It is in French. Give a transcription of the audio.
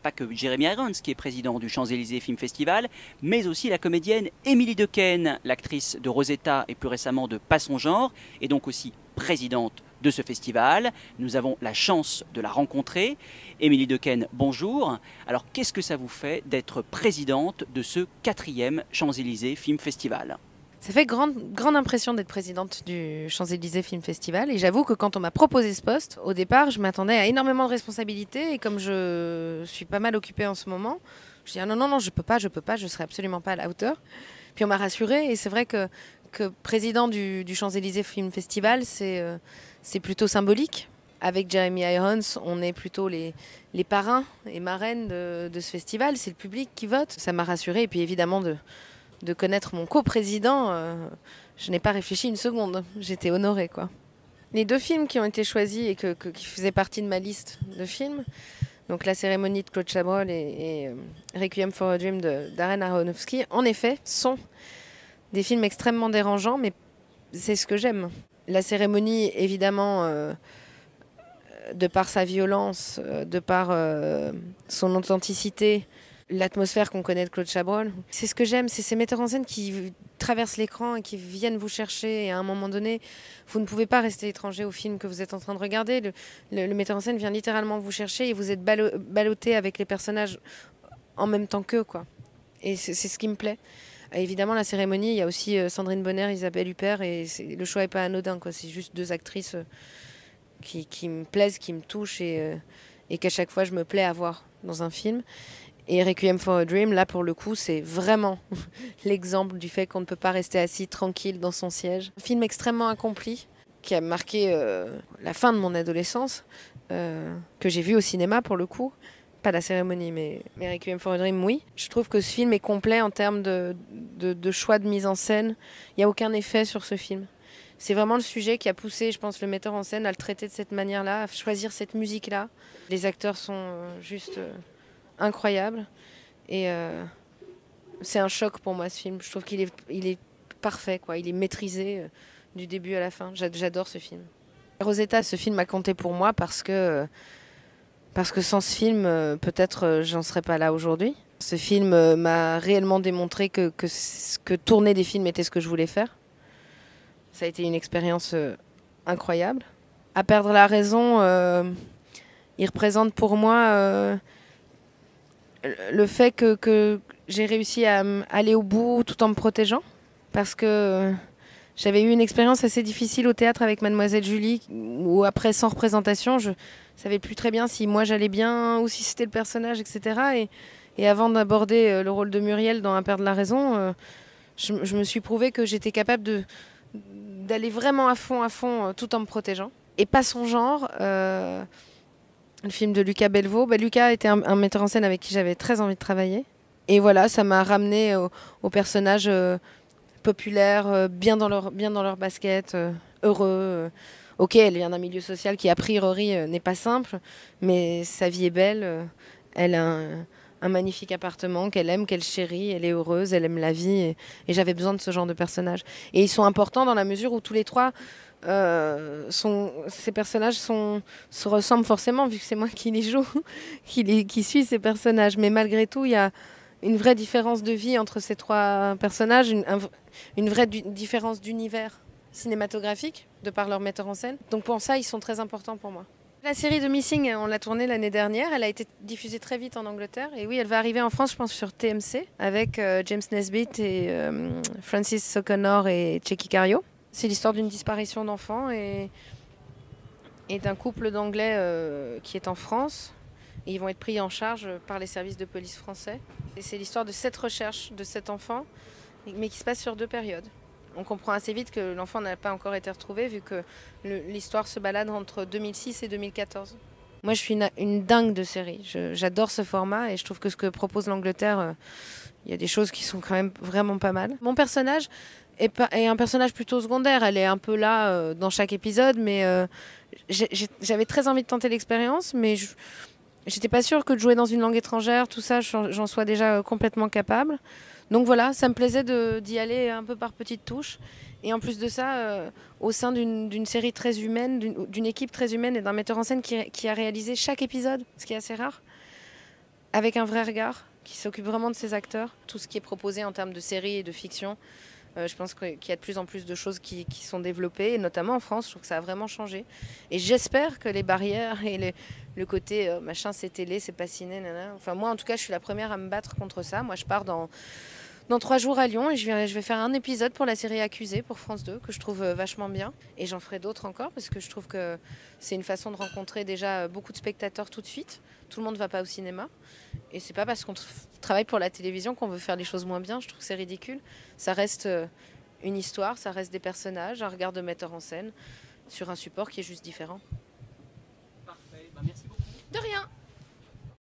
pas que Jeremy Irons qui est président du Champs-Élysées Film Festival, mais aussi la comédienne Émilie Dequesne, l'actrice de Rosetta et plus récemment de Pas son genre, et donc aussi présidente de ce festival. Nous avons la chance de la rencontrer. Émilie Dequesne, bonjour. Alors, qu'est-ce que ça vous fait d'être présidente de ce 4e Champs-Élysées Film Festival? Ça fait grande impression d'être présidente du Champs-Élysées Film Festival. Et j'avoue que quand on m'a proposé ce poste, au départ, je m'attendais à énormément de responsabilités. Et comme je suis pas mal occupée en ce moment, je dis ah non, je peux pas, je serai absolument pas à la hauteur. Puis on m'a rassurée. Et c'est vrai que président du Champs-Élysées Film Festival, c'est plutôt symbolique. Avec Jeremy Irons, on est plutôt les parrains et marraines de ce festival. C'est le public qui vote. Ça m'a rassurée. Et puis évidemment de connaître mon coprésident, je n'ai pas réfléchi une seconde. J'étais honorée, quoi. Les 2 films qui ont été choisis et qui faisaient partie de ma liste de films, donc La cérémonie de Claude Chabrol et Requiem for a Dream de Darren Aronofsky, en effet, sont des films extrêmement dérangeants, mais c'est ce que j'aime. La cérémonie, évidemment, de par sa violence, de par son authenticité, l'atmosphère qu'on connaît de Claude Chabrol. C'est ce que j'aime, c'est ces metteurs en scène qui traversent l'écran et qui viennent vous chercher. Et à un moment donné, vous ne pouvez pas rester étranger au film que vous êtes en train de regarder. Le metteur en scène vient littéralement vous chercher et vous êtes ballotté avec les personnages en même temps qu'eux, quoi. Et c'est ce qui me plaît. Et évidemment, la cérémonie, il y a aussi Sandrine Bonner, Isabelle Huppert, et le choix n'est pas anodin, quoi. C'est juste 2 actrices qui me plaisent, qui me touchent et qu'à chaque fois je me plais à voir dans un film. Et Requiem for a Dream, là pour le coup, c'est vraiment l'exemple du fait qu'on ne peut pas rester assis tranquille dans son siège. Un film extrêmement accompli qui a marqué la fin de mon adolescence, que j'ai vu au cinéma pour le coup. Pas la cérémonie, mais Requiem for a Dream, oui. Je trouve que ce film est complet en termes de choix de mise en scène. Il n'y a aucun effet sur ce film. C'est vraiment le sujet qui a poussé, je pense, le metteur en scène à le traiter de cette manière-là, à choisir cette musique-là. Les acteurs sont juste incroyables. Et c'est un choc pour moi, ce film. Je trouve qu'il est parfait, quoi. Il est maîtrisé du début à la fin. J'adore ce film. Rosetta, ce film a compté pour moi parce que sans ce film, peut-être j'en serais pas là aujourd'hui. Ce film m'a réellement démontré que tourner des films était ce que je voulais faire. Ça a été une expérience incroyable. À perdre la raison, il représente pour moi le fait que j'ai réussi à aller au bout tout en me protégeant. Parce que j'avais eu une expérience assez difficile au théâtre avec Mademoiselle Julie, où après 100 représentations, je savais plus très bien si moi j'allais bien ou si c'était le personnage, etc. Et avant d'aborder le rôle de Muriel dans À perdre la raison, je me suis prouvé que j'étais capable d'aller vraiment à fond, tout en me protégeant. Et Pas son genre, le film de Lucas Belvaux. Lucas était un metteur en scène avec qui j'avais très envie de travailler. Et voilà, ça m'a ramené au personnage populaire, bien dans leur basket, heureux. Ok, elle vient d'un milieu social qui, a priori, n'est pas simple, mais sa vie est belle. Elle a un magnifique appartement qu'elle aime, qu'elle chérit, elle est heureuse, elle aime la vie. Et j'avais besoin de ce genre de personnages. Et ils sont importants dans la mesure où tous les 3, ces personnages se ressemblent forcément, vu que c'est moi qui les joue, qui suis ces personnages. Mais malgré tout, il y a une vraie différence de vie entre ces 3 personnages, une vraie différence d'univers cinématographique, de par leur metteur en scène. Donc pour ça, ils sont très importants pour moi. La série de Missing, on l'a tournée l'année dernière. Elle a été diffusée très vite en Angleterre. Et oui, elle va arriver en France, je pense, sur TMC, avec James Nesbitt et Francis O'Connor et Tchéky Karyo. C'est l'histoire d'une disparition d'enfants et d'un couple d'Anglais qui est en France. Et ils vont être pris en charge par les services de police français. Et c'est l'histoire de cette recherche de cet enfant, mais qui se passe sur 2 périodes. On comprend assez vite que l'enfant n'a pas encore été retrouvé, vu que l'histoire se balade entre 2006 et 2014. Moi, je suis une dingue de série. J'adore ce format et je trouve que ce que propose l'Angleterre, il y a des choses qui sont quand même vraiment pas mal. Mon personnage est un personnage plutôt secondaire. Elle est un peu là dans chaque épisode, mais j'avais très envie de tenter l'expérience, mais j'étais pas sûre que de jouer dans une langue étrangère, tout ça, j'en sois déjà complètement capable. Donc voilà, ça me plaisait d'y aller un peu par petites touches. Et en plus de ça, au sein d'une série très humaine, d'une équipe très humaine et d'un metteur en scène qui a réalisé chaque épisode, ce qui est assez rare, avec un vrai regard, qui s'occupe vraiment de ses acteurs. Tout ce qui est proposé en termes de séries et de fiction, je pense qu'il y a de plus en plus de choses qui sont développées, et notamment en France, je trouve que ça a vraiment changé. Et j'espère que les barrières et le côté machin, c'est télé, c'est pas ciné, nanana. Enfin, moi, en tout cas, je suis la première à me battre contre ça. Moi, je pars dans 3 jours à Lyon et je vais faire un épisode pour la série Accusée pour France 2 que je trouve vachement bien. Et j'en ferai d'autres encore parce que je trouve que c'est une façon de rencontrer déjà beaucoup de spectateurs tout de suite. Tout le monde ne va pas au cinéma. Et c'est pas parce qu'on travaille pour la télévision qu'on veut faire les choses moins bien. Je trouve que c'est ridicule. Ça reste une histoire, ça reste des personnages, un regard de metteur en scène sur un support qui est juste différent. Parfait, merci beaucoup. De rien.